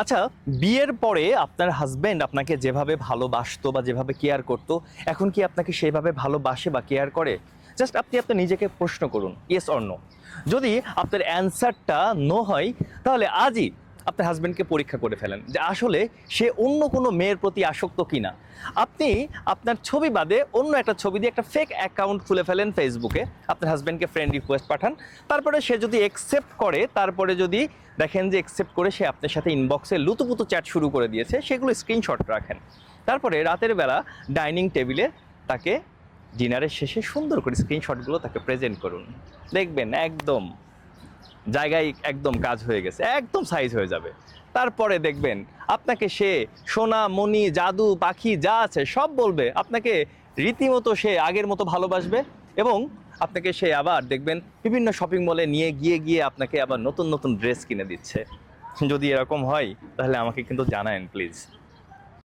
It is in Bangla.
আচ্ছা, বিয়ের পরে আপনার হাসব্যান্ড আপনাকে যেভাবে ভালোবাসতো বা যেভাবে কেয়ার করতো, এখন কি আপনাকে সেভাবে ভালোবাসে বা কেয়ার করে? জাস্ট আপনি আপনার নিজেকে প্রশ্ন করুন, ইয়েস অর নো। যদি আপনার অ্যান্সারটা নো হয়, তাহলে আজই আপনার হাসব্যান্ডকে পরীক্ষা করে ফেলেন যে আসলে সে অন্য কোনো মেয়ের প্রতি আসক্ত কিনা। আপনি আপনার ছবি বাদে অন্য একটা ছবি দিয়ে একটা ফেক অ্যাকাউন্ট খুলে ফেলেন ফেসবুকে, আপনার হাসব্যান্ডকে ফ্রেন্ড রিকোয়েস্ট পাঠান। তারপরে সে যদি একসেপ্ট করে, তারপরে যদি দেখেন যে একসেপ্ট করে সে আপনার সাথে ইনবক্সে লুতুপুতু চ্যাট শুরু করে দিয়েছে, সেগুলো স্ক্রিনশট রাখেন। তারপরে রাতের বেলা ডাইনিং টেবিলে তাকে ডিনারের শেষে সুন্দর করে স্ক্রিনশটগুলো তাকে প্রেজেন্ট করুন। দেখবেন একদম জায়গায় একদম কাজ হয়ে গেছে, একদম সাইজ হয়ে যাবে। তারপরে দেখবেন আপনাকে সে সোনা মণি জাদু পাখি যা আছে সব বলবে, আপনাকে রীতিমতো সে আগের মতো ভালোবাসবে। এবং আপনাকে সে আবার দেখবেন বিভিন্ন শপিং মলে নিয়ে গিয়ে গিয়ে আপনাকে আবার নতুন নতুন ড্রেস কিনে দিচ্ছে। যদি এরকম হয় তাহলে আমাকে কিন্তু জানায়েন প্লিজ।